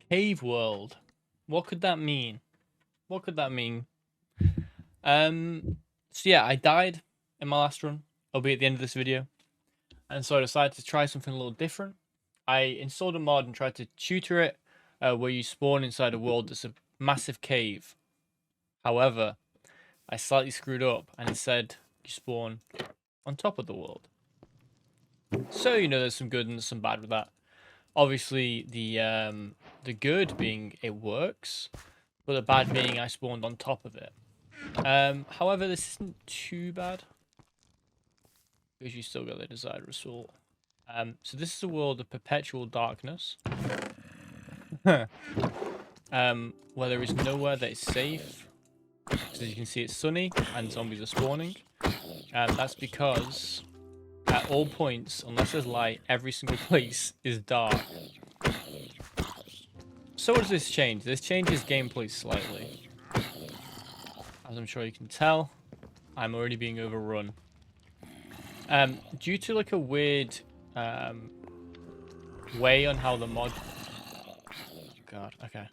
Cave world. What could that mean? What could that mean? So yeah, I died in my last run. I'll be at the end of this video. And so I decided to try something a little different. I installed a mod and tried to tutor it where you spawn inside a world that's a massive cave. However, I slightly screwed up and it said you spawn on top of the world. So there's some good and some bad with that. Obviously the good being it works, but the bad being I spawned on top of it. However, this isn't too bad because you still got the desired result. So this is a world of perpetual darkness, where there is nowhere that is safe. As you can see, it's sunny and zombies are spawning. That's because at all points, unless there's light, every single place is dark. So what does this change? This changes gameplay slightly. As I'm sure you can tell, I'm already being overrun. Due to like a weird way on how the mod... God, okay.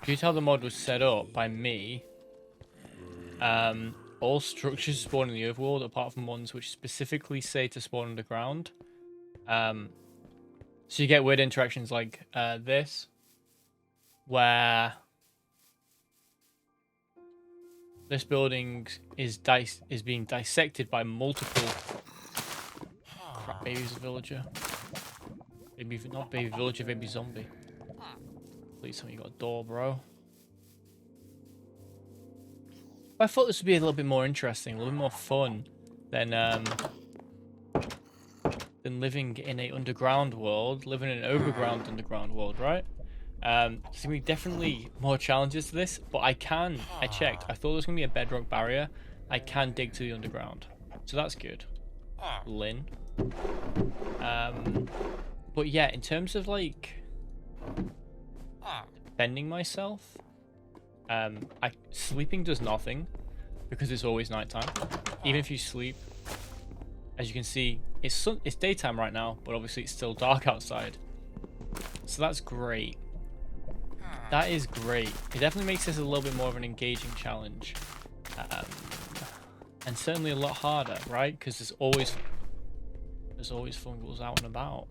Due to how the mod was set up by me, all structures spawn in the overworld apart from ones which specifically say to spawn underground. So you get weird interactions like this, where this building is being dissected by multiple... Crap, baby's a villager. Maybe not baby villager, baby zombie. Please tell me you got a door, bro. I thought this would be a little bit more interesting, a little bit more fun than living in a underground world, living in an overground underground world, right? There's gonna be definitely more challenges to this, but I checked. I thought there was gonna be a bedrock barrier. I can dig to the underground, so that's good. Lynn. But yeah, in terms of like defending myself, sleeping does nothing because it's always nighttime. Even if you sleep, as you can see, it's daytime right now, but obviously it's still dark outside. So that's great. That is great. It definitely makes this a little bit more of an engaging challenge, and certainly a lot harder, right? Because there's always fungals out and about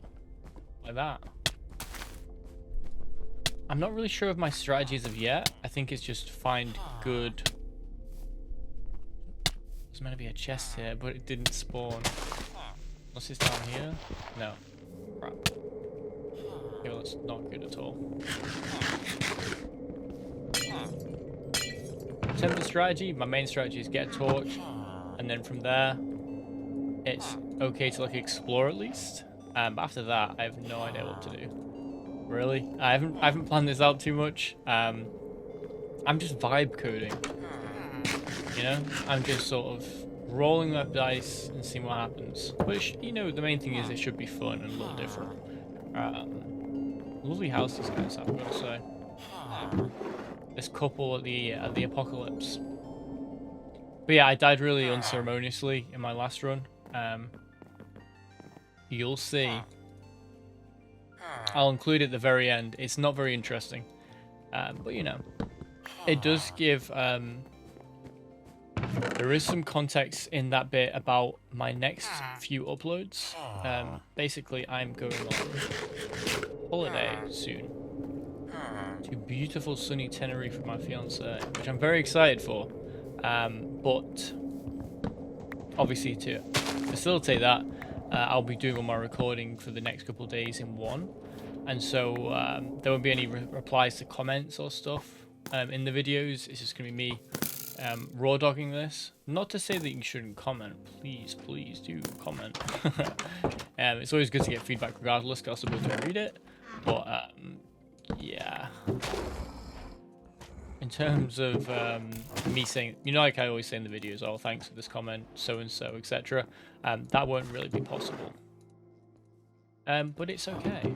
like that. I'm not really sure of my strategies of yet. I think it's just find good... There's meant to be a chest here, but it didn't spawn. Unless it's down here? No. Crap. Okay, well, that's not good at all. In terms of strategy, my main strategy is get a torch, and then from there, it's okay to like explore at least. But after that, I have no idea what to do. Really, I haven't planned this out too much. I'm just vibe coding. I'm just sort of rolling my dice and seeing what happens. Which the main thing is it should be fun and a little different. Lovely house these guys have, I've got to say. This couple at the apocalypse. But yeah, I died really unceremoniously in my last run. You'll see. I'll include it at the very end. It's not very interesting, but it does give. There is some context in that bit about my next few uploads. Basically, I'm going on holiday soon to beautiful sunny Tenerife with my fiance, which I'm very excited for. But obviously, to facilitate that, I'll be doing all my recording for the next couple of days in one. And so there won't be any replies to comments or stuff in the videos. It's just going to be me raw dogging this. Not to say that you shouldn't comment. Please do comment. It's always good to get feedback regardless, because I'll be able to read it. But yeah. In terms of me saying, like I always say in the videos, oh, thanks for this comment, so-and-so, etc. That won't really be possible. But it's okay.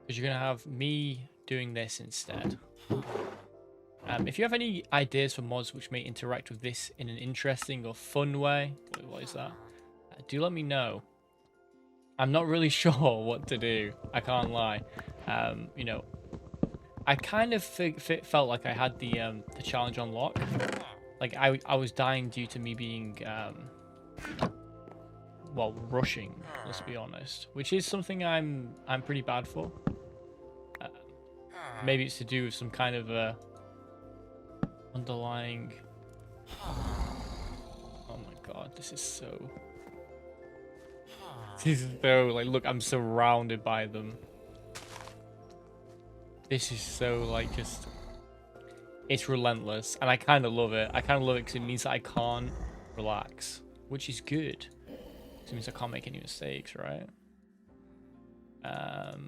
Because you're going to have me doing this instead. If you have any ideas for mods which may interact with this in an interesting or fun way, what is that? Do let me know. I'm not really sure what to do, I can't lie. You know, I kind of felt like I had the challenge on lock. Like I was dying due to me being well, rushing, let's be honest, which is something I'm pretty bad for. Maybe it's to do with some kind of underlying. Oh my god, this is so like, look, I'm surrounded by them. This is so like just, it's relentless, and I kind of love it. I kind of love it because it means that I can't relax, which is good. It means I can't make any mistakes, right? But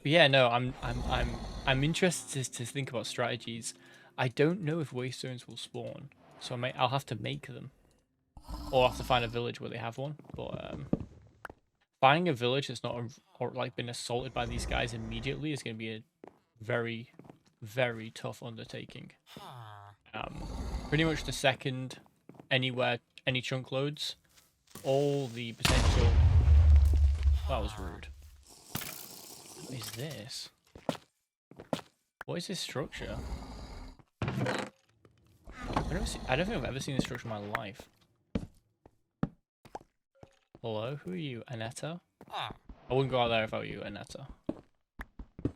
yeah, no, I'm interested to think about strategies. I don't know if waystones will spawn, so I'll have to make them, or I'll have to find a village where they have one. But finding a village that's not or like been assaulted by these guys immediately is going to be a very, very tough undertaking. Pretty much the second any chunk loads, all the potential. That was rude. What is this? What is this structure? I don't think I've ever seen this structure in my life. Hello, who are you, Anetta? I wouldn't go out there if I were you, Anetta.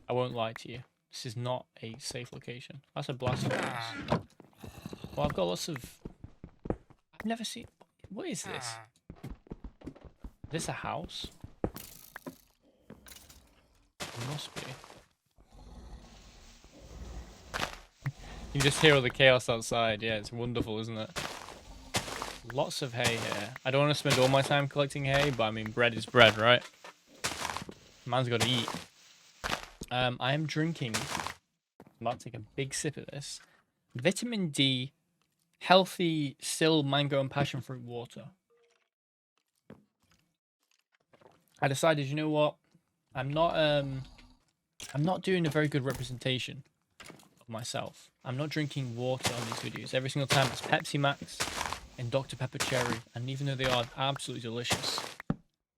I won't lie to you. This is not a safe location. That's a blast furnace. Well, I've got lots of. I've never seen. What is this? Is this a house? It must be. You can just hear all the chaos outside. Yeah, it's wonderful, isn't it? Lots of hay here. I don't want to spend all my time collecting hay, but I mean, bread is bread, right? Man's got to eat. I am drinking. I'm about to take a big sip of this. Vitamin D, healthy, still mango and passion fruit water. I decided, you know what? I'm not doing a very good representation of myself. I'm not drinking water on these videos. Every single time it's Pepsi Max and Dr. Pepper Cherry, and even though they are absolutely delicious,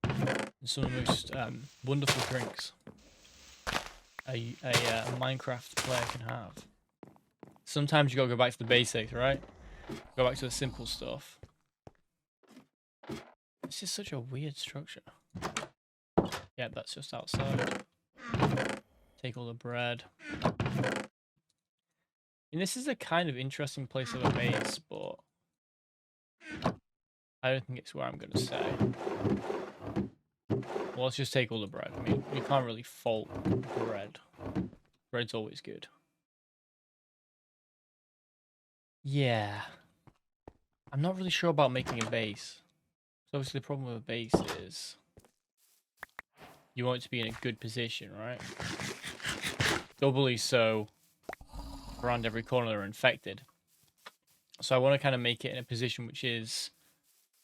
and some of the most wonderful drinks a Minecraft player can have. Sometimes you gotta go back to the basics, right? Go back to the simple stuff. This is such a weird structure. Yeah, that's just outside. Take all the bread. And this is a kind of interesting place of a base, but I don't think it's where I'm gonna stay. Well, let's just take all the bread. I mean, we can't really fault bread. Bread's always good. Yeah. I'm not really sure about making a base. So obviously the problem with a base is you want it to be in a good position, right? Doubly so around every corner they're infected. So I want to kind of make it in a position which is,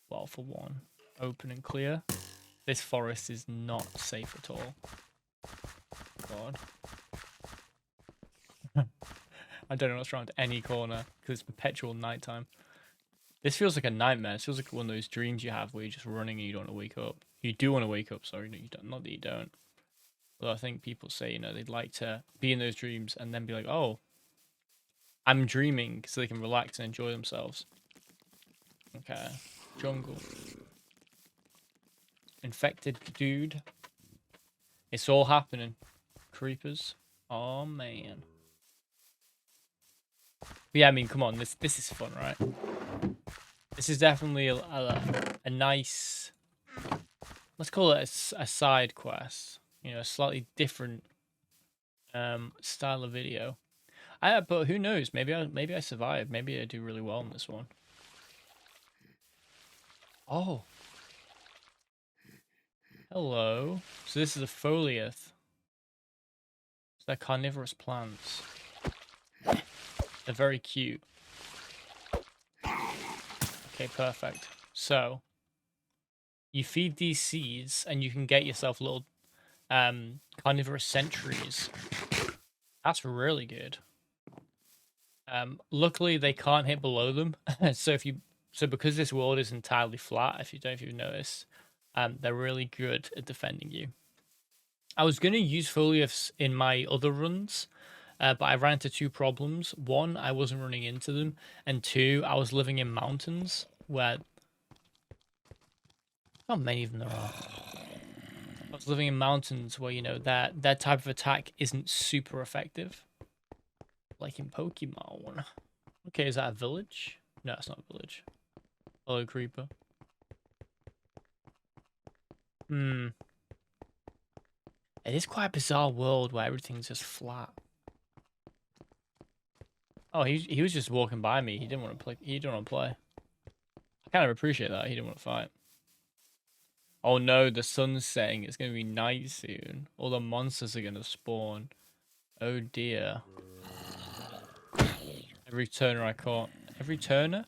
well, for one, open and clear. This forest is not safe at all. God. I don't know what's around any corner because it's perpetual nighttime. This feels like a nightmare. It feels like one of those dreams you have where you're just running and you don't want to wake up. You do want to wake up, sorry. No, you don't. Not that you don't. But I think people say, you know, they'd like to be in those dreams and then be like, oh, I'm dreaming, so they can relax and enjoy themselves. Okay. Jungle. Infected dude. It's all happening. Creepers. Oh, man. But yeah, I mean, come on. This is fun, right? This is definitely a nice... Let's call it a side quest. You know, a slightly different style of video. But who knows? Maybe I survive. Maybe I do really well in this one. Oh. Hello. So this is a foliath. So they're carnivorous plants. They're very cute. Okay, perfect. So you feed these seeds and you can get yourself little carnivorous sentries. That's really good. Luckily they can't hit below them. So because this world is entirely flat, if you've noticed, they're really good at defending you. I was going to use folios in my other runs, but I ran into two problems. One, I wasn't running into them, and two, I was living in mountains where not many of them there are. I was living in mountains where, you know, that type of attack isn't super effective. Like in Pokemon. Okay, is that a village? No, it's not a village. Hello, creeper. It is quite a bizarre world where everything's just flat. Oh, he was just walking by me. He didn't want to play. He didn't want to play. I kind of appreciate that. He didn't want to fight. Oh no, the sun's setting. It's going to be night soon. All the monsters are going to spawn. Oh dear. Every turner I caught. Every turner?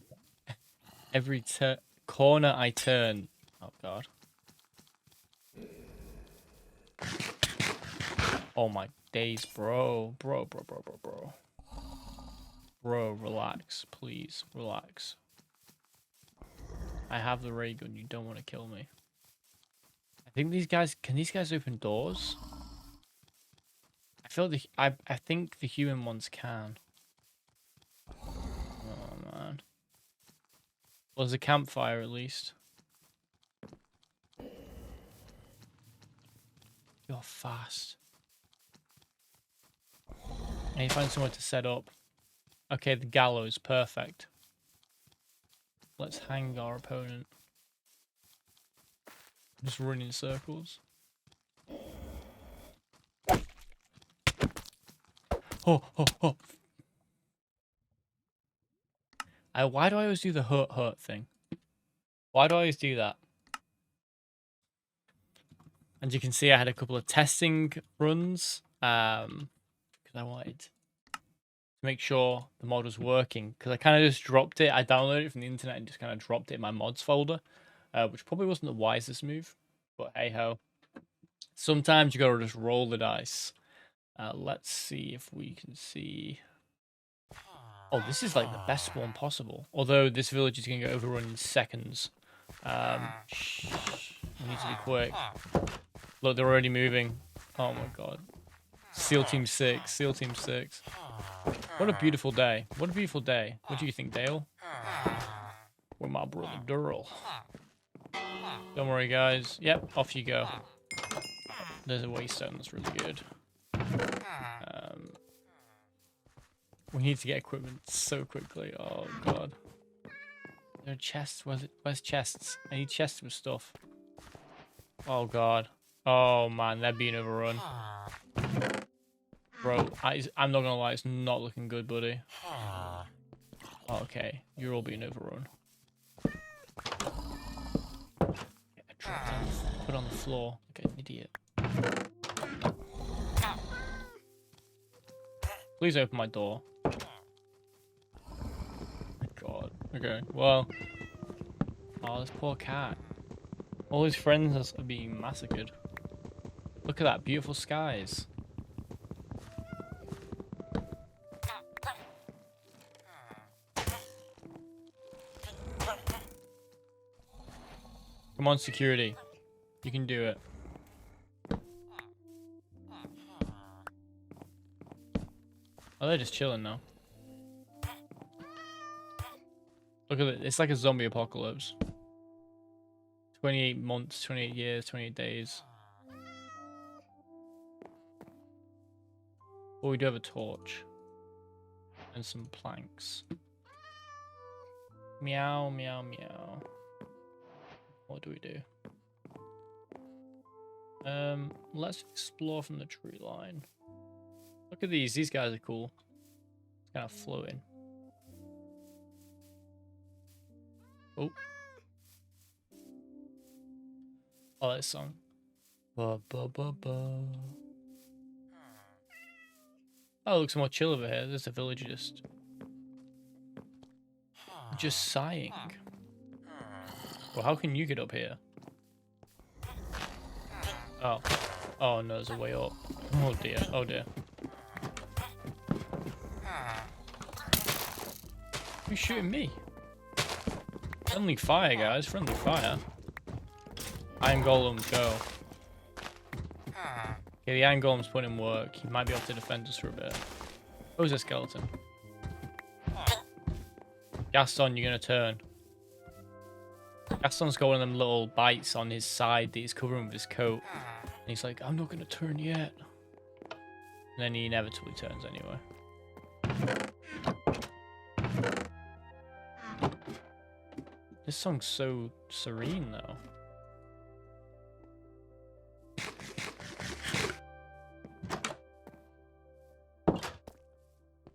Every corner I turn. Oh god. Oh my days, bro. Bro. Bro, relax. Please, relax. I have the ray gun. You don't want to kill me. I think these guys... Can these guys open doors? I feel I think the human ones can. Oh, man. Well, there's a campfire, at least. You're fast. I need to find somewhere to set up. Okay, the gallows. Perfect. Let's hang our opponent. Just run in circles. Oh. Why do I always do the hurt thing? Why do I always do that? As you can see, I had a couple of testing runs because I wanted to make sure the mod was working, because I kind of just dropped it. I downloaded it from the internet and just kind of dropped it in my mods folder, which probably wasn't the wisest move, but hey ho. Sometimes you gotta just roll the dice. Let's see if we can see. Oh, this is like the best spawn possible. Although this village is gonna get overrun in seconds. We need to be quick. Look, they're already moving. Oh my god. SEAL Team 6. SEAL Team 6. What a beautiful day. What a beautiful day. What do you think, Dale? With my brother Durrell. Don't worry, guys. Yep, off you go. There's a waystone. That's really good. We need to get equipment so quickly. Oh god. There are chests. Where's chests? I need chests with stuff. Oh god. Oh man, they're being overrun. Bro, I'm not gonna lie, it's not looking good, buddy. Oh, okay, you're all being overrun. Put on the floor like an idiot. Please open my door. My god. Okay, well. Oh, this poor cat. All his friends are being massacred. Look at that, beautiful skies. Come on, security. You can do it. Oh, they're just chilling now. Look at it. It's like a zombie apocalypse. 28 months, 28 years, 28 days. Oh, we do have a torch. And some planks. Meow, meow, meow. What do we do? Let's explore from the tree line. Look at these. These guys are cool. It's kind of floating. Oh. Oh, that song. Ba ba ba ba. Oh, it looks more chill over here. There's a village just sighing. Well, how can you get up here? Oh. Oh no, there's a way up. Oh dear. Oh dear. Who's shooting me? Friendly fire, guys. Friendly fire. Iron Golem, go. Okay, Okay, the Iron Golem's put in work. He might be able to defend us for a bit. Oh, there's a skeleton. Gaston, you're gonna turn. Gaston's got one of them little bites on his side that he's covering with his coat. And he's like, I'm not gonna turn yet. And then he inevitably turns anyway. This song's so serene, though.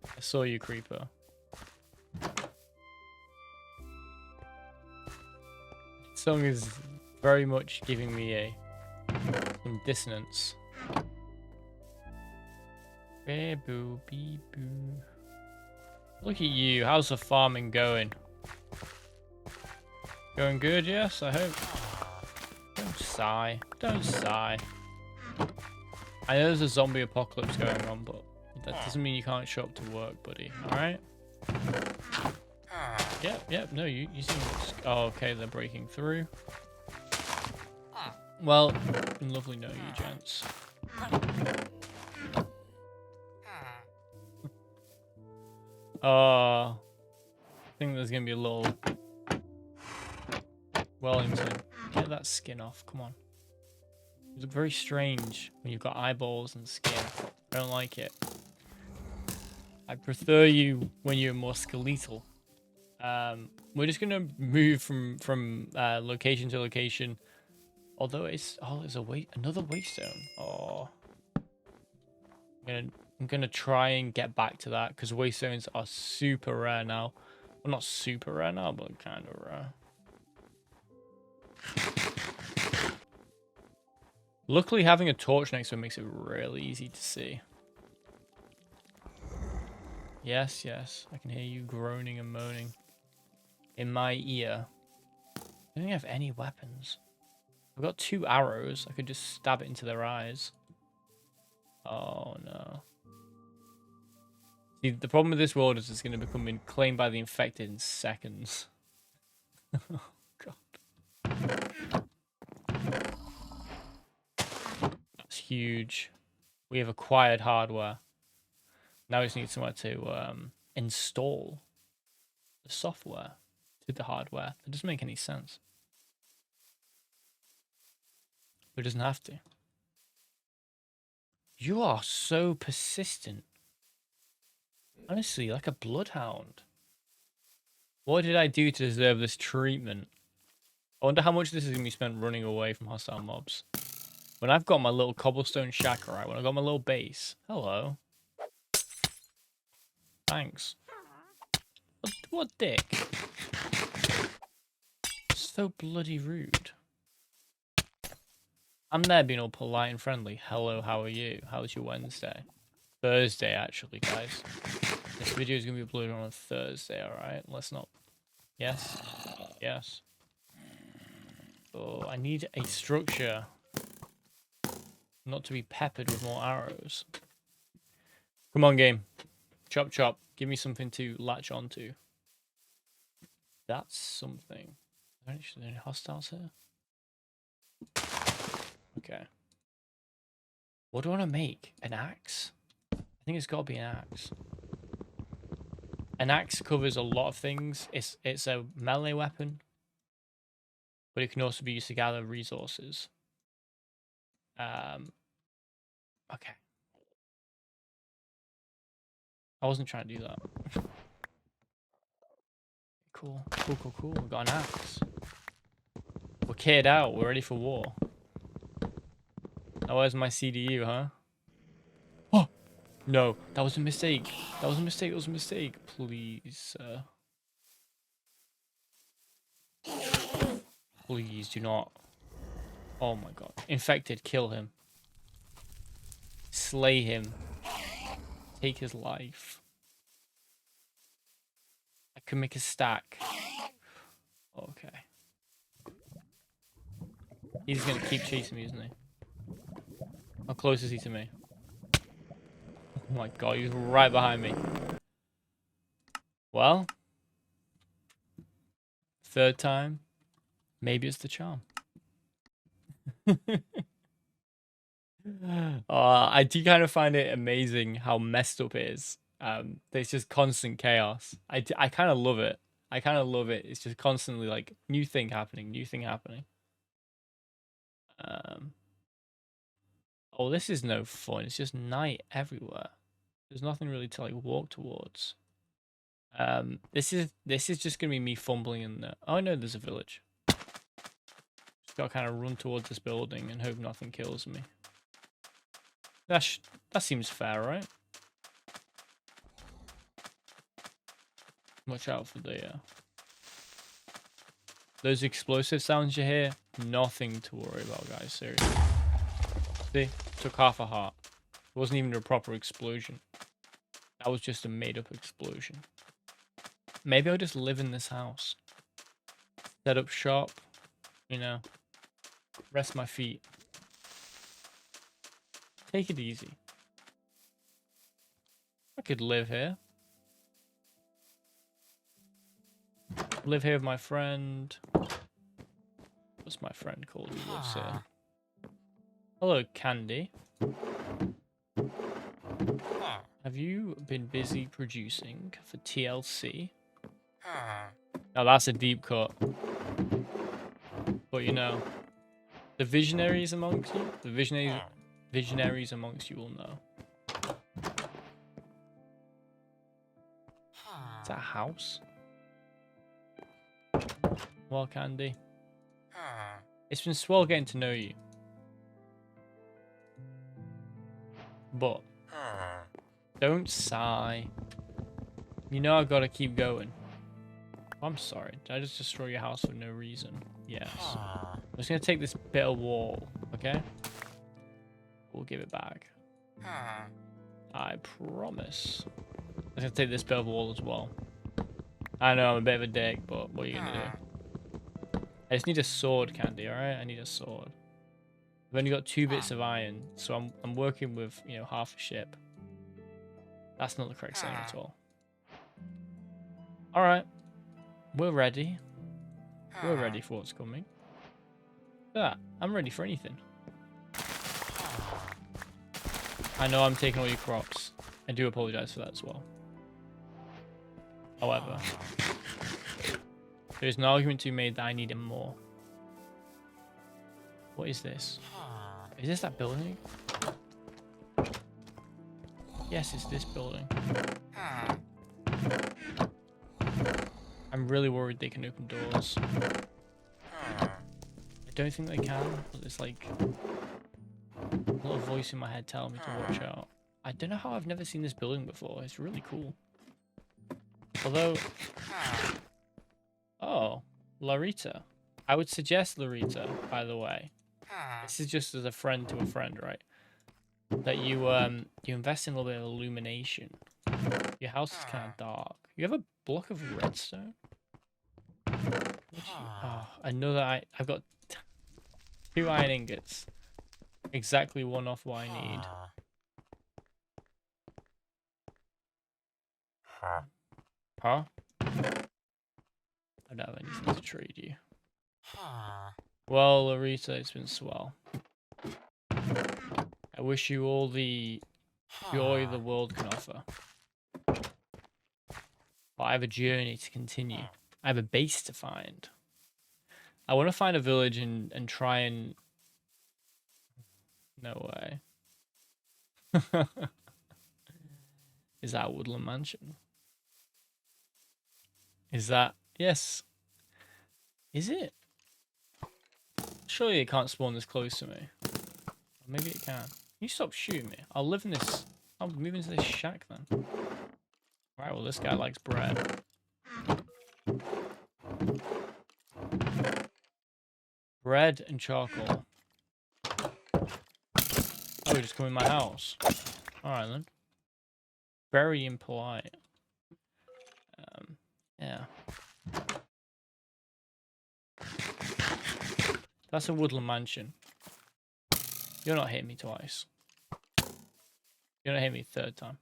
I saw you, creeper. This song is very much giving me some dissonance. Boo, bee, boo. Look at you. How's the farming going? Going good, yes, I hope. Don't sigh. Don't sigh. I know there's a zombie apocalypse going on, but that doesn't mean you can't show up to work, buddy. Alright? Yep, no, you seem... Oh, okay, they're breaking through. Well, been lovely knowing you, gents. I think there's gonna be a little... Wellington, get that skin off, come on. You look very strange when you've got eyeballs and skin. I don't like it. I prefer you when you're more skeletal. We're just gonna move from location to location. Although it's there's another waystone. Oh, I'm gonna try and get back to that because waystones are super rare now. Well, not super rare now, but kind of rare. Luckily, having a torch next to it makes it really easy to see. Yes, I can hear you groaning and moaning in my ear. I don't think I have any weapons. I've got 2 arrows. I could just stab it into their eyes. Oh, no. See, the problem with this world is it's going to become claimed by the infected in seconds. Oh, God. That's huge. We have acquired hardware. Now we just need somewhere to install the software to the hardware. That doesn't make any sense. But it doesn't have to. You are so persistent. Honestly, like a bloodhound. What did I do to deserve this treatment? I wonder how much this is going to be spent running away from hostile mobs. When I've got my little cobblestone shack, right? When I've got my little base. Hello. Thanks. What dick? So bloody rude. I'm there being all polite and friendly. Hello, how are you? How's your Wednesday? Thursday, actually, guys. This video is going to be uploaded on a Thursday, alright? Let's not... Yes? Yes. Oh, I need a structure. Not to be peppered with more arrows. Come on, game. Chop, chop. Give me something to latch onto. That's something. Are there any hostiles here? Okay. What do I want to make? An axe? I think it's got to be an axe. An axe covers a lot of things. It's a melee weapon, but it can also be used to gather resources. Okay. I wasn't trying to do that. Cool. We got an axe. We're kitted out. We're ready for war. Now where's my CDU, huh? Oh! No, that was a mistake. That was a mistake. Please, please do not. Oh my god. Infected, kill him. Slay him. Take his life. I can make a stack. Okay. He's gonna keep chasing me, isn't he? How close is he to me? Oh my god, he's right behind me. Well, third time, maybe it's the charm. I do kind of find it amazing how messed up it is. There's just constant chaos. I kind of love it. I kind of love it. It's just constantly like new thing happening, new thing happening. Um, oh, this is no fun. It's just night everywhere. There's nothing really to like walk towards. This is just gonna be me fumbling in there. Oh no, there's a village. Just gotta kind of run towards this building and hope nothing kills me. That seems fair, right? Watch out for the those explosive sounds you hear. Nothing to worry about, guys. Seriously. See, took half a heart. It wasn't even a proper explosion. That was just a made-up explosion. Maybe I'll just live in this house. Set up shop. You know. Rest my feet. Take it easy. I could live here. Live here with my friend. What's my friend called who lives here? Hello, Candy. Have you been busy producing for TLC? Now that's a deep cut. But you know, the visionaries amongst you, the visionaries amongst you will know. Is that a house? Well, Candy, it's been swell getting to know you. But don't sigh. You know I've got to keep going. I'm sorry. Did I just destroy your house for no reason? Yes. I'm just going to take this bit of wall, okay? We'll give it back. I promise. I'm going to take this bit of wall as well. I know I'm a bit of a dick, but what are you going to do? I just need a sword, Candy, alright? I need a sword. I've only got 2 bits of iron, so I'm working with, you know, half a ship. That's not the correct saying at all. Alright. We're ready. We're ready for what's coming. Yeah, I'm ready for anything. I know I'm taking all your crops. I do apologize for that as well. However, there's an argument to be made that I need him more. What is this? Is this that building? Yes, it's this building. I'm really worried they can open doors. I don't think they can, but there's like a little voice in my head telling me to watch out. I don't know how I've never seen this building before. It's really cool. Although... Oh, Larita. I would suggest, Larita, by the way. This is just as a friend to a friend, right? That you invest in a little bit of illumination. Your house is kind of dark. You have a block of redstone? Oh, another I've got 2 iron ingots. Exactly 1 off what I need. Huh? I don't have anything to trade you. Well, Larita, it's been swell. I wish you all the joy the world can offer. But I have a journey to continue. I have a base to find. I want to find a village and try and... No way. Is that a woodland mansion? Is that... Yes. Is it? Surely it can't spawn this close to me. Or maybe it can. Can you stop shooting me? I'll live in this... I'll move into this shack then. Right, well this guy likes bread. Bread and charcoal. Oh, you just come in my house. Alright then. Very impolite. Yeah. That's a woodland mansion. You're not hitting me twice. You're not hitting me 3rd time.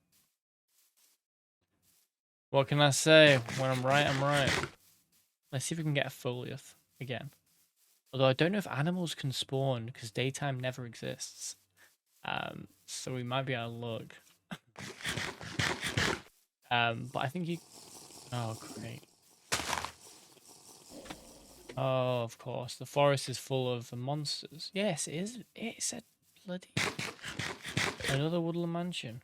What can I say? When I'm right, I'm right. Let's see if we can get a Foliath again. Although I don't know if animals can spawn because daytime never exists. So we might be out of luck. But I think you... Oh, great. Oh, of course. The forest is full of monsters. Yes, it is. It's a bloody... Another woodland mansion.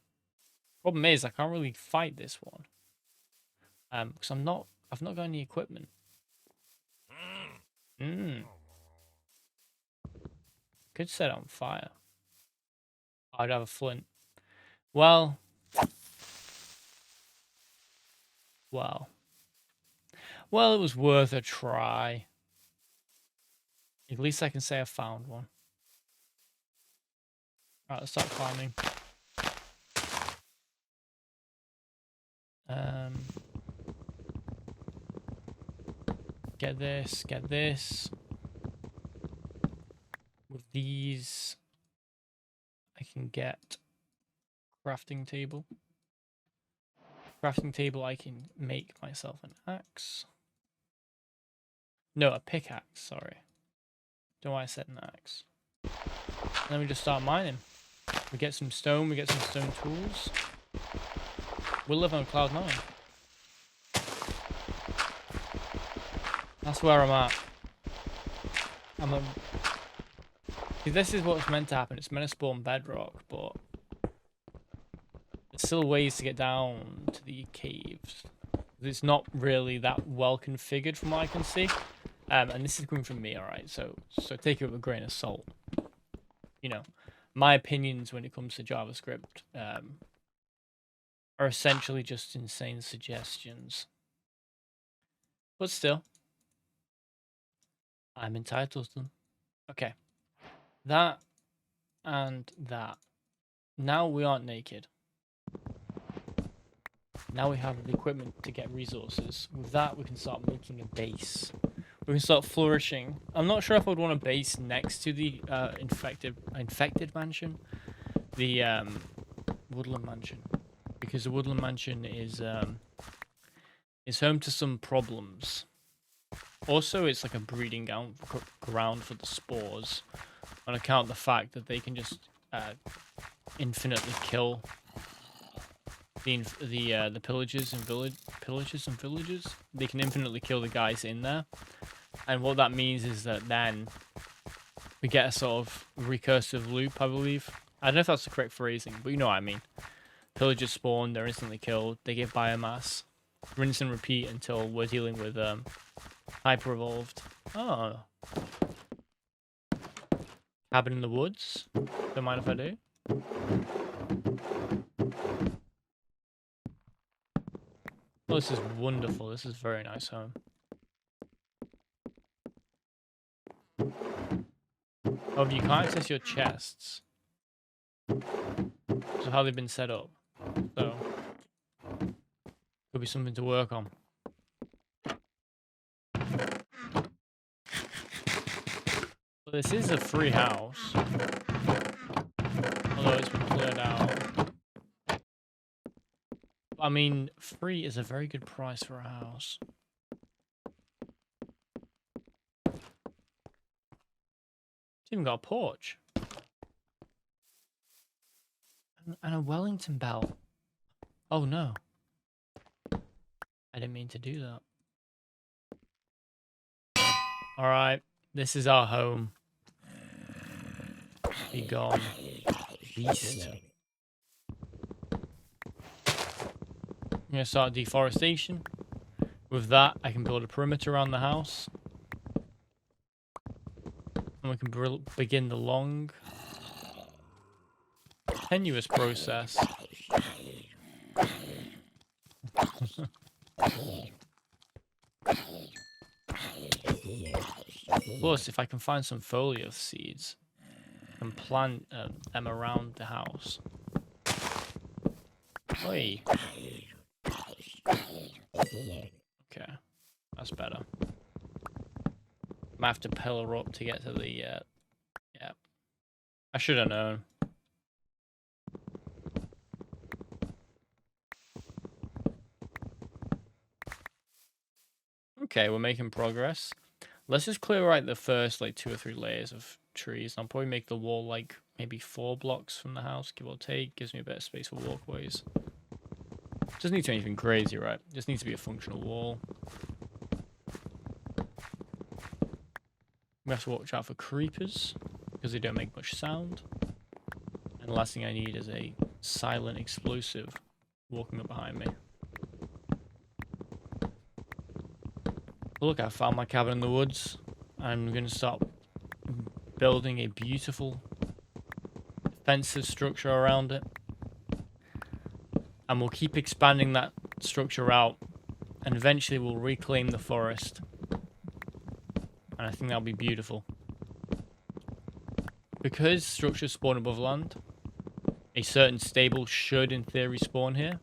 Problem is, I can't really fight this one. Because I've not got any equipment. Could set it on fire. I'd have a flint. Well, it was worth a try. At least I can say I found one. Alright, let's start farming. Get this, get this. With these, I can get crafting table. Crafting table, I can make myself an axe. No, a pickaxe, sorry. Don't know why I said an axe. And then we just start mining. We get some stone, we get some stone tools. We'll live on cloud 9. That's where I'm at. See, this is what's meant to happen. It's meant to spawn bedrock, but there's still ways to get down to the caves. It's not really that well configured from what I can see. And this is coming from me, alright? So take it with a grain of salt. You know, my opinions when it comes to JavaScript are essentially just insane suggestions. But still, I'm entitled to them. Okay. That and that. Now we aren't naked. Now we have the equipment to get resources. With that, we can start making a base. We can start flourishing. I'm not sure if I'd want a base next to the infected mansion, the woodland mansion, because the woodland mansion is home to some problems. Also, it's like a breeding ground for the spores, on account of the fact that they can just infinitely kill the pillagers and villages. They can infinitely kill the guys in there, and what that means is that then we get a sort of recursive loop, I believe. I don't know if that's the correct phrasing, but you know what I mean. Pillagers spawn, they're instantly killed, they get biomass, rinse and repeat until we're dealing with hyper evolved. Oh, cabin in the woods. Don't mind if I do. Oh, this is wonderful. This is a very nice home. Oh, you can't access your chests. So how they've been set up. So could be something to work on. Well, this is a free house. Although it's been cleared out. I mean, free is a very good price for a house. It's even got a porch. And a Wellington belt. Oh no. I didn't mean to do that. Alright, this is our home. Be gone, beast. I'm going to start deforestation. With that, I can build a perimeter around the house. And we can begin the long, tenuous process. Plus, if I can find some folio seeds, I can plant them around the house. Oi. Okay, that's better. Might have to pillar up to get to the, yeah. I should have known. Okay, we're making progress. Let's just clear out the first, like, 2 or 3 layers of trees. I'll probably make the wall, like, maybe 4 blocks from the house, give or take. Gives me a bit of space for walkways. Doesn't need to be anything crazy, right? Just needs to be a functional wall. We have to watch out for creepers because they don't make much sound. And the last thing I need is a silent explosive walking up behind me. Look, I found my cabin in the woods. I'm going to start building a beautiful defensive structure around it. And we'll keep expanding that structure out. And eventually we'll reclaim the forest. And I think that'll be beautiful. Because structures spawn above land, a certain stable should in theory spawn here.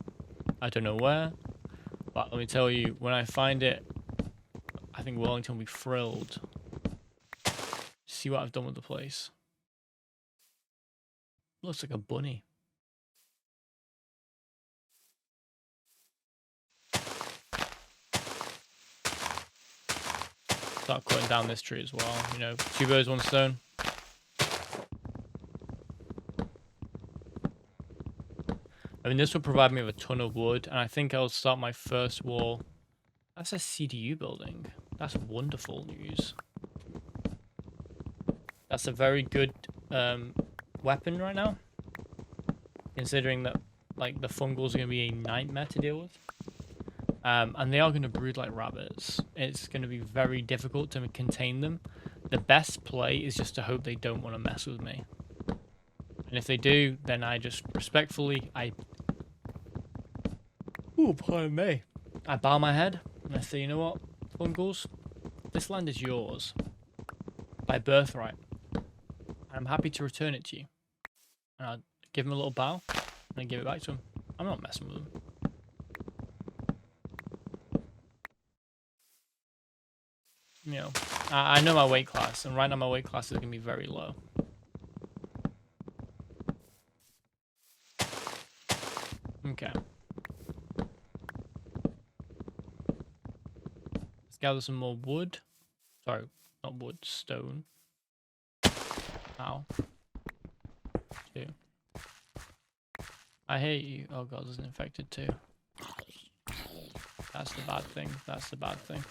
I don't know where. But let me tell you, when I find it, I think Wellington will be thrilled. See what I've done with the place. Looks like a bunny. Start cutting down this tree as well. You know, 2 birds, 1 stone. I mean, this will provide me with a ton of wood, and I think I'll start my first wall. That's a CDU building. That's wonderful news. That's a very good weapon right now, considering that like the fungals are going to be a nightmare to deal with. And they are going to brood like rabbits. It's going to be very difficult to contain them. The best play is just to hope they don't want to mess with me. And if they do, then I just respectfully, ooh, pardon me. I bow my head and I say, you know what, fungals, this land is yours by birthright. I'm happy to return it to you. And I'll give him a little bow and then give it back to him. I'm not messing with him. You know, I know my weight class, and right now my weight class is going to be very low. Okay. Let's gather some more wood. Sorry, not wood, stone. Ow. 2. I hate you. Oh god, there's an infected too. That's the bad thing. That's the bad thing.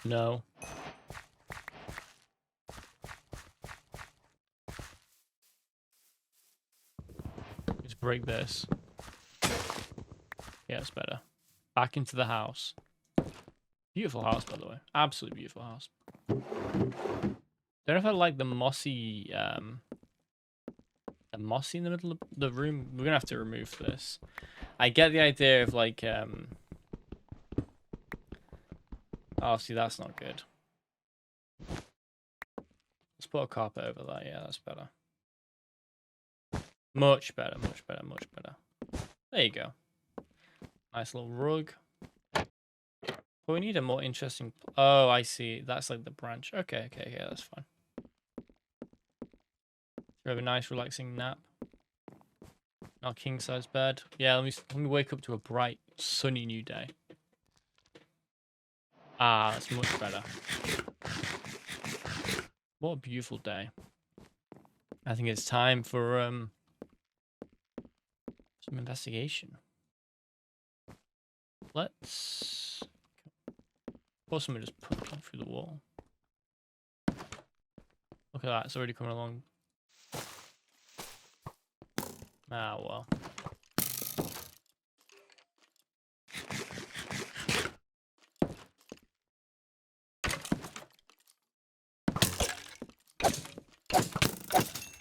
No. Let's break this. Yeah, it's better. Back into the house. Beautiful house, by the way. Absolutely beautiful house. Don't know if I like the mossy in the middle of the room. We're gonna have to remove this. I get the idea of like oh, see, that's not good. Let's put a carpet over that. Yeah, that's better. Much better, much better, much better. There you go. Nice little rug. But we need a more interesting... Oh, I see. That's like the branch. Okay, okay, yeah, that's fine. We have a nice relaxing nap. Our king-size bed. Yeah, let me wake up to a bright, sunny new day. Ah, that's much better. What a beautiful day. I think it's time for some investigation. Let's... Suppose someone just put it through the wall. Look at that, it's already coming along. Ah, well.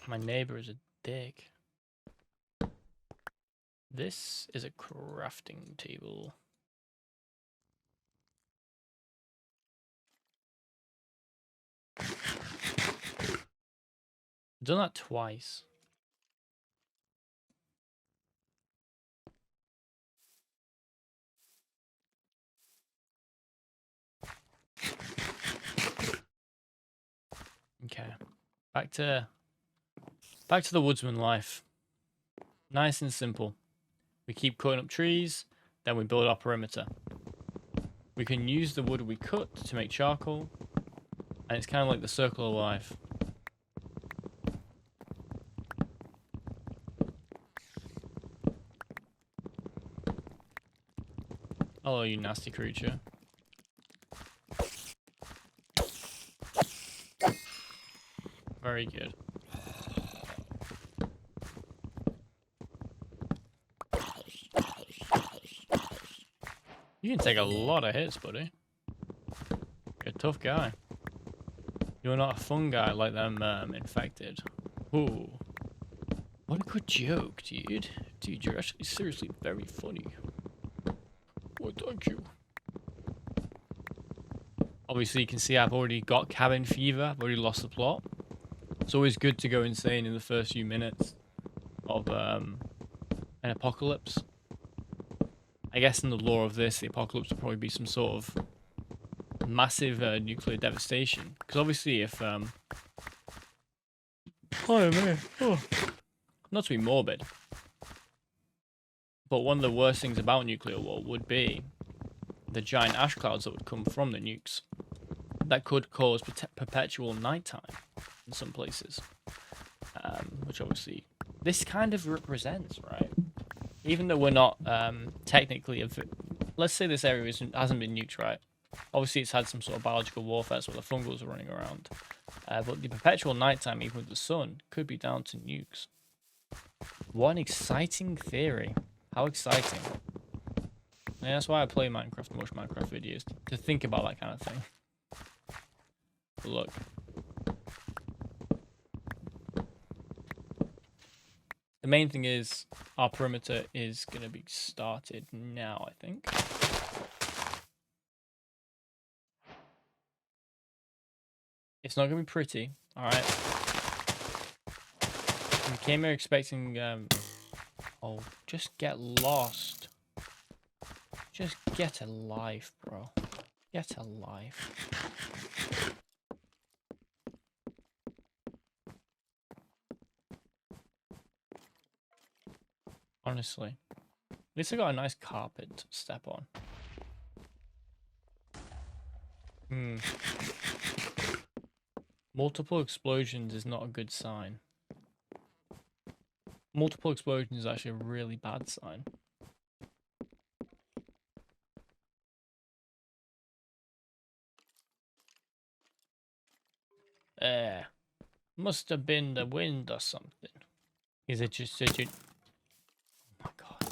My neighbor is a dick. This is a crafting table. I've done that twice. Okay. Back to the woodsman life. Nice and simple. We keep cutting up trees, Then we build our perimeter. We can use the wood we cut to make charcoal, and it's kind of like the circle of life. Hello, you nasty creature. Very good. You can take a lot of hits, buddy. You're a tough guy. You're not a fun guy like them infected. Ooh. What a good joke, dude. Dude, you're actually seriously very funny. Oh, thank you. Obviously, you can see I've already got cabin fever. I've already lost the plot. It's always good to go insane in the first few minutes of an apocalypse. I guess in the lore of this, the apocalypse will probably be some sort of massive nuclear devastation. Because obviously if... oh, man. Oh. Not to be morbid, but one of the worst things about nuclear war would be the giant ash clouds that would come from the nukes. That could cause perpetual nighttime in some places. Which obviously this kind of represents, right? Even though we're not technically... Let's say this area hasn't been nuked, right? Obviously it's had some sort of biological warfare where the fungals are running around. But the perpetual nighttime, even with the sun, could be down to nukes. What an exciting theory. How exciting. Yeah, that's why I play Minecraft and watch Minecraft videos, to think about that kind of thing. But look. The main thing is, our perimeter is going to be started now, I think. It's not going to be pretty, alright? We came here expecting... oh, just get lost. Just get a life, bro. Get a life. Honestly. At least I got a nice carpet to step on. Multiple explosions is not a good sign. Multiple explosions is actually a really bad sign. Must have been the wind or something. Is it just such a... Oh my god.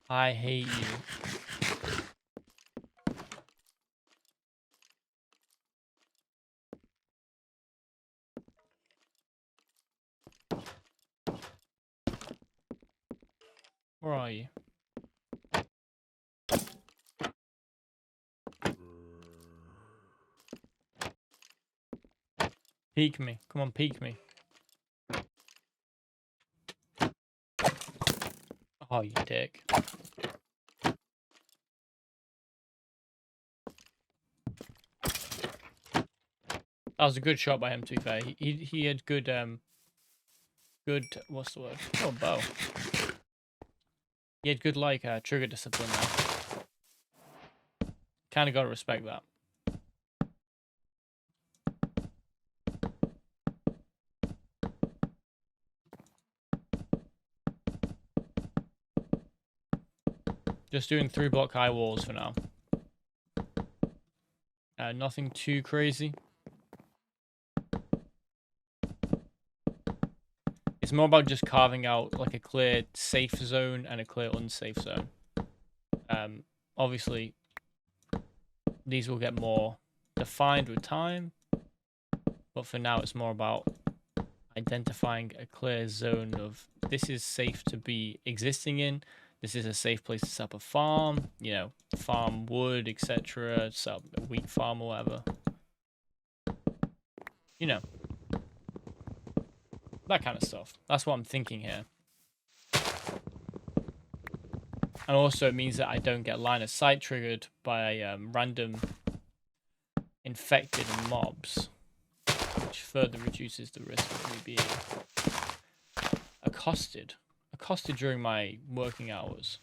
I hate you. Where are you? Peek me. Come on, peek me. Oh, you dick. That was a good shot by him, to be fair. He had good, good, what's the word? Oh, bow. He had good, like, trigger discipline there. Kinda gotta respect that. Just doing 3-block high walls for now. Nothing too crazy. It's more about just carving out like a clear safe zone and a clear unsafe zone. Obviously, these will get more defined with time, but for now it's more about identifying a clear zone of this is safe to be existing in. This is a safe place to set up a farm, you know, farm wood, etc. Set up a wheat farm or whatever. You know. That kind of stuff. That's what I'm thinking here. And also it means that I don't get line of sight triggered by random infected mobs, which further reduces the risk of me being accosted. accosted during my working hours.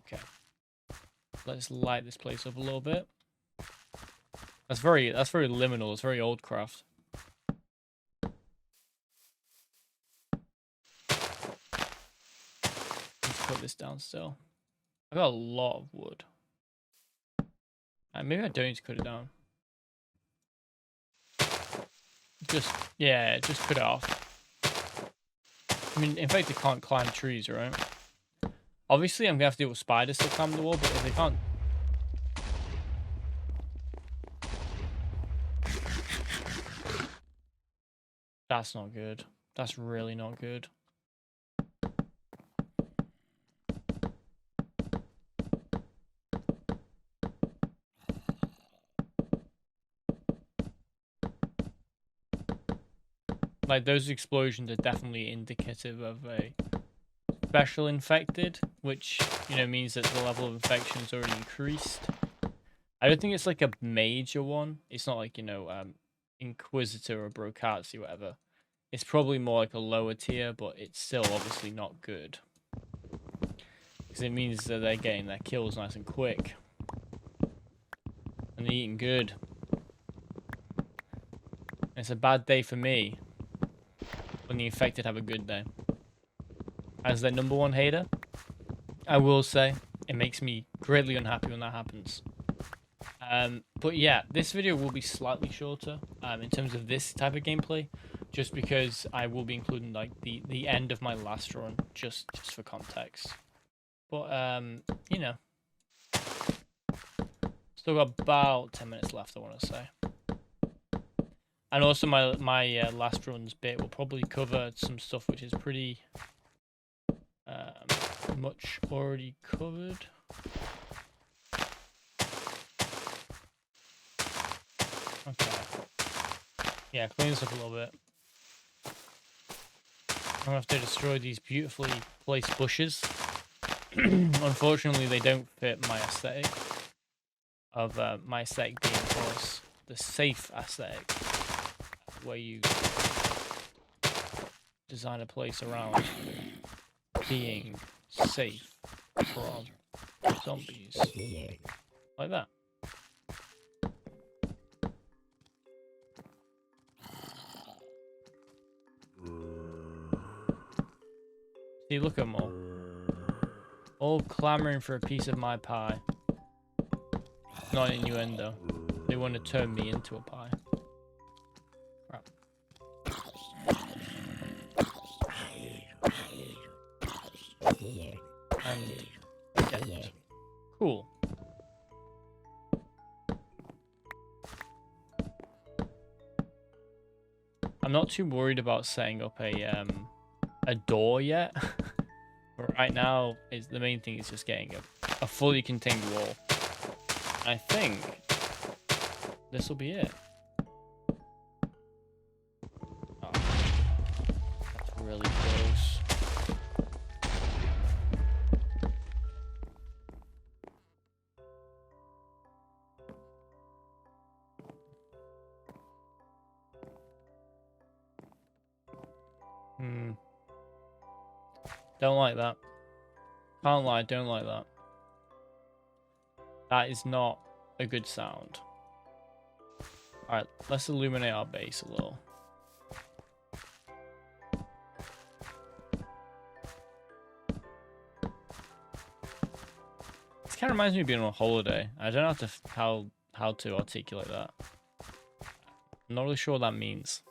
Okay. Let's light this place up a little bit. That's very liminal. It's very old craft. Let's put this down still. I got a lot of wood. Maybe I don't need to cut it down. Just cut it off. I mean, in fact, they can't climb trees, right? Obviously, I'm gonna have to deal with spiders to climb the wall, but if they can't. That's not good. That's really not good. Like, those explosions are definitely indicative of a special infected, which, you know, means that the level of infection is already increased. I don't think it's like a major one. It's not like, you know, Inquisitor or Brocazzi or whatever. It's probably more like a lower tier, but it's still obviously not good. Because it means that they're getting their kills nice and quick. And they're eating good. And it's a bad day for me when the infected have a good day. As their #1 hater, I will say, it makes me greatly unhappy when that happens. But yeah, this video will be slightly shorter in terms of this type of gameplay, just because I will be including like the end of my last run, just for context. But you know, still got about 10 minutes left, I want to say. And also my last run's bit will probably cover some stuff which is pretty much already covered. Okay. Yeah, clean this up a little bit. I'm gonna have to destroy these beautifully placed bushes. Unfortunately, they don't fit my aesthetic of my aesthetic being, of course, the safe aesthetic, where you design a place around being safe from zombies, like that. See, look at them all clamoring for a piece of my pie. Not innuendo. They want to turn me into a pie. Crap. And dead. Cool. I'm not too worried about setting up a door yet. But right now, the main thing is just getting a fully contained wall. I think this will be it. Oh, that's really close. Don't like that. Can't lie, don't like that. That is not a good sound. Alright, let's illuminate our base a little. This kind of reminds me of being on a holiday. I don't know how to articulate that. I'm not really sure what that means.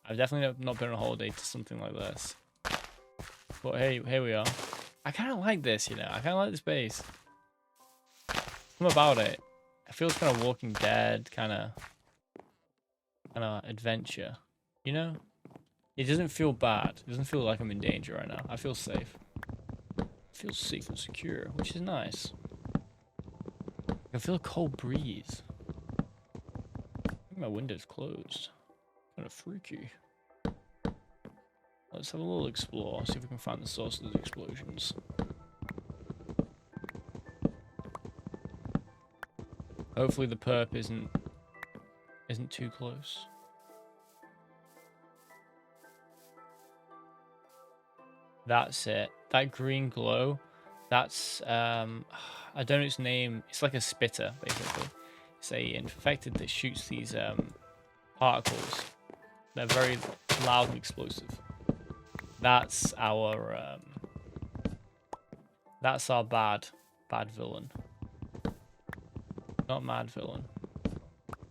I've definitely not been on a holiday to something like this. But hey, here we are. I kind of like this, you know. I kind of like this base. Something about it. It feels kind of Walking Dead, kind of adventure. You know? It doesn't feel bad. It doesn't feel like I'm in danger right now. I feel safe. I feel safe and secure, which is nice. I can feel a cold breeze. I think my window's closed. Kind of freaky. Let's have a little explore, see if we can find the source of those explosions. Hopefully the perp isn't isn't too close. That's it. That green glow, that's I don't know its name. It's like a spitter, basically. It's a infected that shoots these particles. They're very loud and explosive. That's our bad villain. Not mad villain.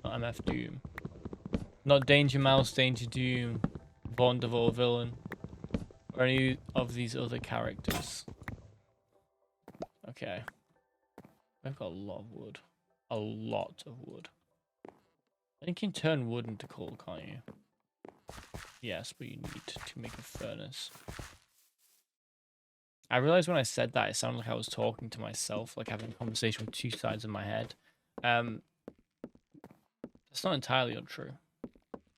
Not MF Doom. Not Danger Mouse, Danger Doom, Bondeville villain, or any of these other characters. Okay. I've got a lot of wood. A lot of wood. I think you can turn wood into coal, can't you? Yes, but you need to make a furnace. I realized when I said that, it sounded like I was talking to myself, like having a conversation with two sides of my head. That's not entirely untrue.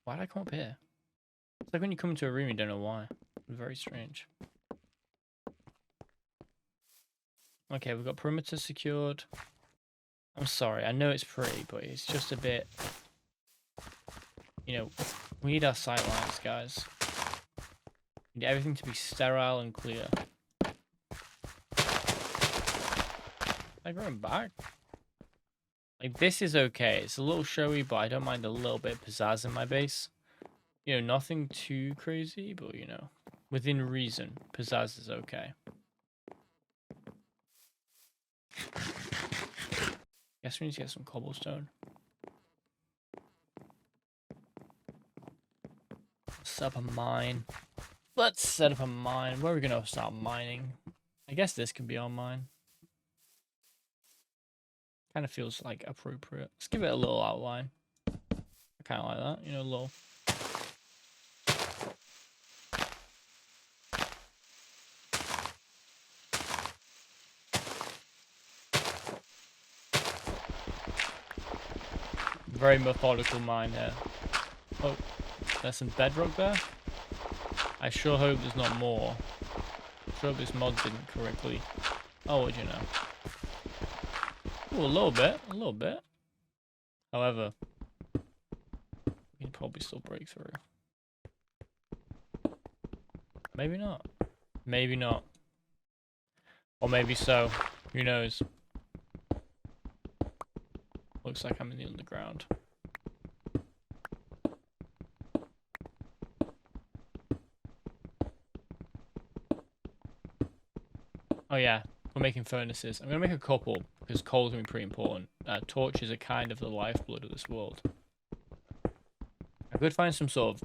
Why did I come up here? It's like when you come into a room, you don't know why. Very strange. Okay, we've got perimeter secured. I'm sorry, I know it's pretty, but it's just a bit... You know, we need our sight lines, guys. We need everything to be sterile and clear. Am I going back? Like, this is okay. It's a little showy, but I don't mind a little bit of pizzazz in my base. You know, nothing too crazy, but, you know, within reason, pizzazz is okay. Guess we need to get some cobblestone. Set up a mine. Let's set up a mine. Where are we going to start mining? I guess this can be our mine. Kind of feels like appropriate. Let's give it a little outline. I kind of like that, you know, a little. Very methodical mine here. Oh, there's some bedrock there. I sure hope there's not more. I sure hope this mod didn't correctly. Oh, what do you know? Oh, a little bit, a little bit. However, we can probably still break through. Maybe not. Maybe not. Or maybe so. Who knows? Looks like I'm in the underground. Oh yeah, we're making furnaces. I'm going to make a couple, because coal's going to be pretty important. Torches are kind of the lifeblood of this world. I could find some sort of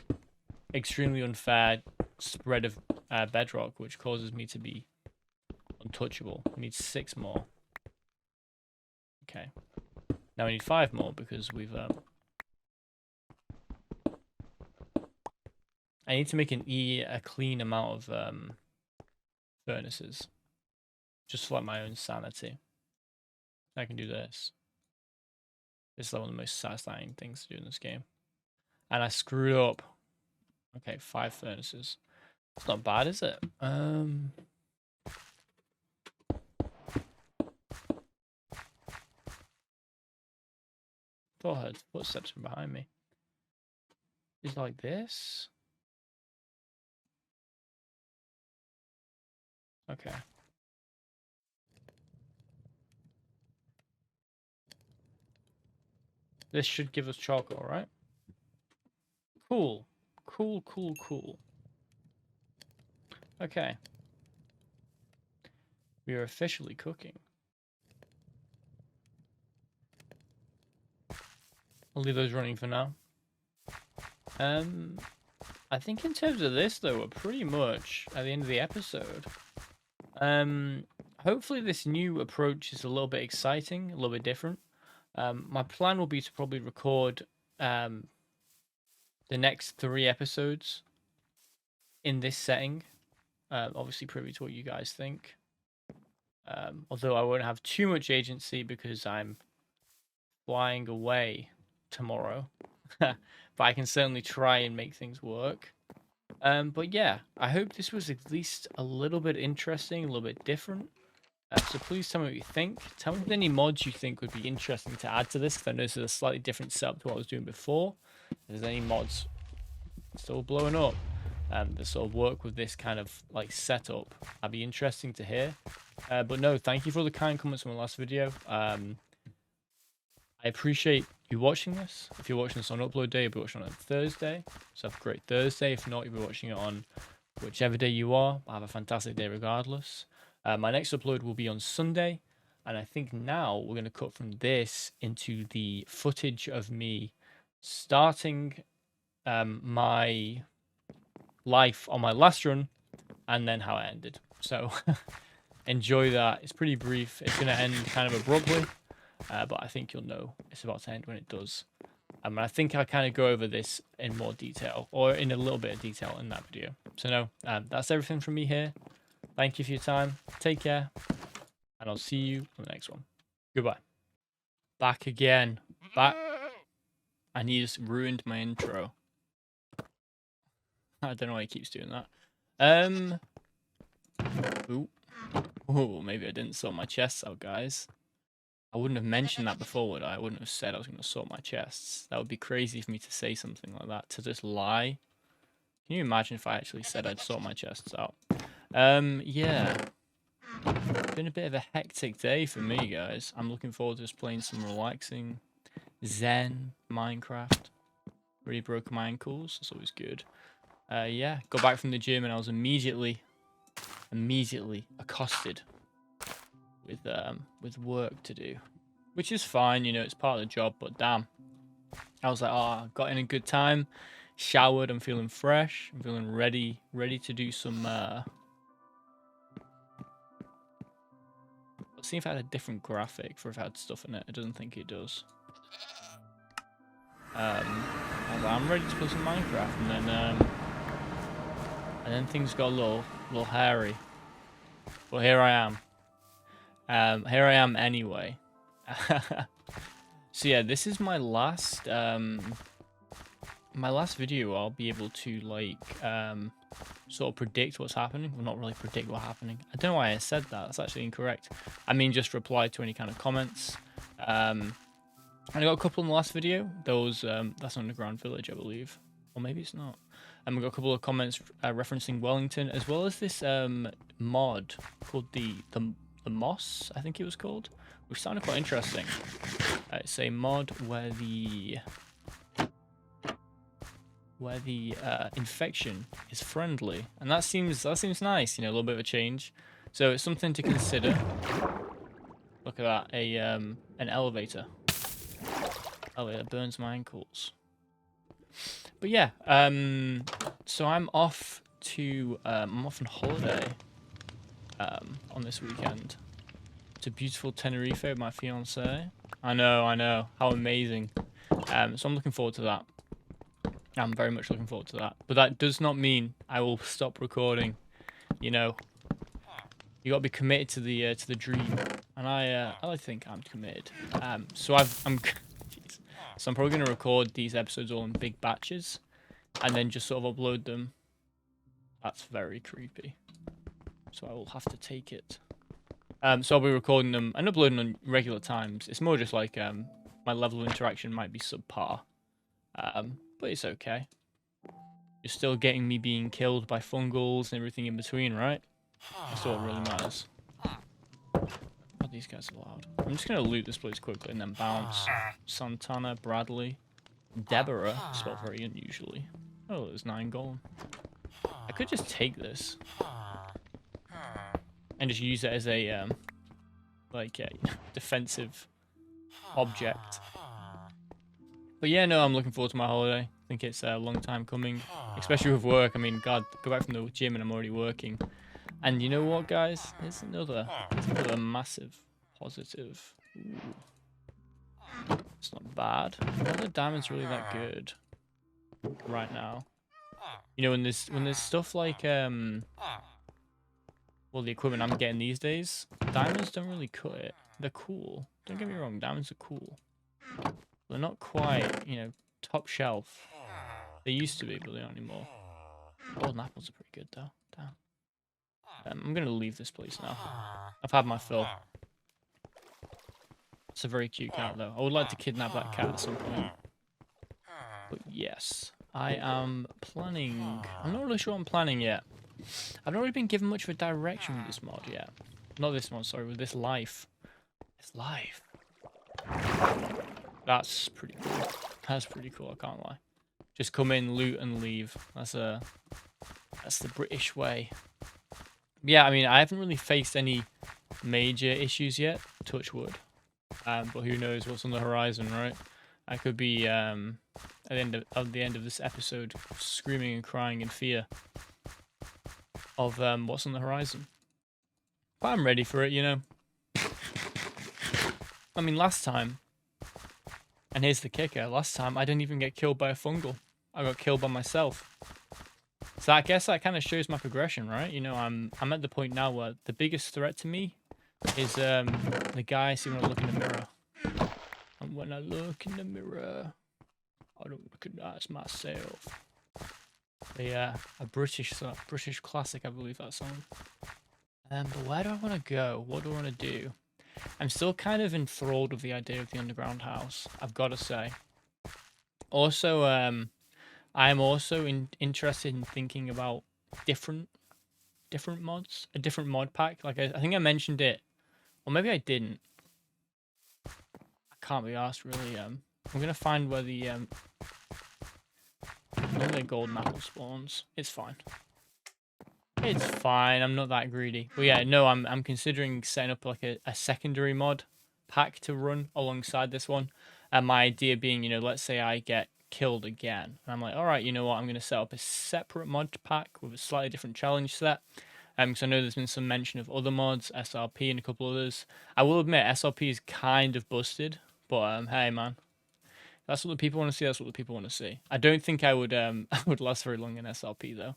extremely unfair spread of bedrock, which causes me to be untouchable. We need 6 more. Okay. Now we need 5 more, because we've... I need to make a clean amount of furnaces. Just for like my own sanity. I can do this. This is like one of the most satisfying things to do in this game. And I screwed up. Okay, 5 furnaces. It's not bad, is it? Thought I heard footsteps from behind me. Is it like this? Okay. This should give us charcoal, right? Cool. Cool, cool, cool. Okay. We are officially cooking. I'll leave those running for now. I think in terms of this, though, we're pretty much at the end of the episode. Hopefully this new approach is a little bit exciting, a little bit different. My plan will be to probably record the next 3 episodes in this setting. Obviously privy to what you guys think. Although I won't have too much agency because I'm flying away tomorrow. But I can certainly try and make things work. But yeah, I hope this was at least a little bit interesting, a little bit different. So please tell me what you think. Tell me if there's any mods you think would be interesting to add to this, because I know this is a slightly different setup to what I was doing before. If there's any mods still blowing up that sort of work with this kind of like setup, that'd be interesting to hear. But no, thank you for all the kind comments from the last video. I appreciate you watching this. If you're watching this on upload day, you'll be watching on a Thursday. So have a great Thursday. If not, you'll be watching it on whichever day you are. Have a fantastic day regardless. My next upload will be on Sunday. And I think now we're going to cut from this into the footage of me starting my life on my last run and then how it ended. So enjoy that. It's pretty brief. It's going to end kind of abruptly. But I think you'll know it's about to end when it does. And I think I'll kind of go over this in more detail, or in a little bit of detail in that video. So no, that's everything from me here. Thank you for your time. Take care. And I'll see you on the next one. Goodbye. Back again. Back. And he just ruined my intro. I don't know why he keeps doing that. Ooh. Oh, maybe I didn't sort my chests out, guys. I wouldn't have mentioned that before, would I? I wouldn't have said I was going to sort my chests. That would be crazy for me to say something like that, to just lie. Can you imagine if I actually said I'd sort my chests out? Yeah. It's been a bit of a hectic day for me, guys. I'm looking forward to just playing some relaxing Zen Minecraft. Really broke my ankles. That's always good. Yeah, got back from the gym and I was immediately accosted with work to do, which is fine, you know, it's part of the job, but damn, I was like, oh, I got in a good time, showered, I'm feeling fresh, I'm feeling ready to do some let's see if I had a different graphic for if I had stuff in it. It doesn't think it does. I'm ready to play some Minecraft, and then things got a little hairy, but here I am. Here I am anyway. So yeah, this is my last video. I'll be able to like sort of predict what's happening. Well, not really predict what's happening. I don't know why I said that. That's actually incorrect. I mean, just reply to any kind of comments. And I got a couple in the last video. Those that's Underground Village, I believe, or maybe it's not. And we got a couple of comments referencing Wellington, as well as this mod called the Moss, I think it was called, which sounded quite interesting. It's a mod where the infection is friendly, and that seems nice. You know, a little bit of a change. So it's something to consider. Look at that, an elevator. Oh, it burns my ankles. But yeah, so I'm off on holiday on this weekend to beautiful Tenerife with my fiance. I know, how amazing. So I'm looking forward to that. I'm very much looking forward to that. But that does not mean I will stop recording. You know, you got to be committed to the dream, and I think I'm committed. So I'm probably going to record these episodes all in big batches, and then just sort of upload them. That's very creepy. So I will have to take it. So I'll be recording them and uploading on regular times. It's more just like my level of interaction might be subpar. But it's okay. You're still getting me being killed by fungals and everything in between, right? That's all that really matters. God, these guys are loud. I'm just going to loot this place quickly and then bounce. Santana, Bradley, Deborah, spelled very unusually. Oh, there's 9 gold. I could just take this and just use it as a like a defensive object. But yeah, no, I'm looking forward to my holiday. I think it's a long time coming, especially with work. I mean, God, go back from the gym and I'm already working. And you know what, guys? There's another massive positive. Ooh. It's not bad. Not that diamond's really that good right now. You know, when there's stuff like well, the equipment I'm getting these days, diamonds don't really cut it. They're cool. Don't get me wrong, diamonds are cool. They're not quite, you know, top shelf. They used to be, but they aren't anymore. Golden apples are pretty good though. Damn. I'm gonna leave this place now. I've had my fill. It's a very cute cat, though. I would like to kidnap that cat at some point. But yes, I am planning. I'm not really sure what I'm planning yet. I've not really been given much of a direction with this mod yet. Not this one, sorry, with this life. This life. That's pretty cool. That's pretty cool, I can't lie. Just come in, loot, and leave. That's the British way. Yeah, I mean, I haven't really faced any major issues yet, touch wood. But who knows what's on the horizon, right? I could be at the end of this episode screaming and crying in fear of what's on the horizon. But I'm ready for it, you know. I mean, last time, and here's the kicker, last time I didn't even get killed by a fungal. I got killed by myself. So I guess that kind of shows my progression, right? You know, I'm at the point now where the biggest threat to me is the guy I see when I look in the mirror. And when I look in the mirror, I don't recognize myself. A British classic, I believe, that song. But where do I want to go? What do I want to do? I'm still kind of enthralled with the idea of the underground house, I've got to say. Also, I'm also interested in thinking about different mods, a different mod pack. Like I think I mentioned it, or maybe I didn't. I can't be asked really. I'm gonna find where the golden apple spawns. It's fine. It's fine. I'm not that greedy. But yeah, no, I'm considering setting up like a secondary mod pack to run alongside this one. And my idea being, you know, let's say I get killed again, and I'm like, all right, you know what? I'm going to set up a separate mod pack with a slightly different challenge set. Because I know there's been some mention of other mods, SRP and a couple others. I will admit SRP is kind of busted, but hey man, that's what the people want to see. That's what the people want to see. I don't think I would I would last very long in SRP though.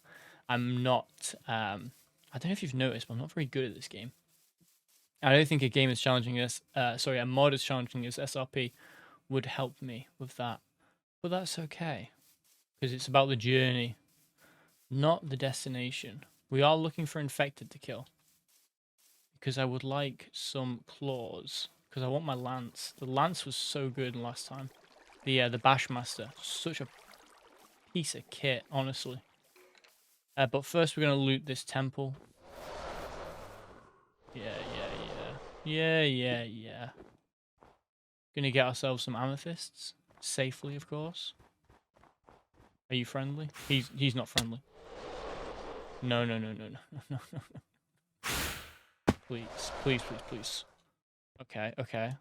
I'm not. I don't know if you've noticed, but I'm not very good at this game. I don't think a game as challenging as a mod as challenging as SRP would help me with that. But that's okay, because it's about the journey, not the destination. We are looking for infected to kill, because I would like some claws, because I want my lance. The lance was so good last time. The Bashmaster, such a piece of kit, honestly. But first we're going to loot this temple. Yeah. Gonna get ourselves some amethysts. Safely, of course. Are you friendly? He's not friendly. No. Please. Okay.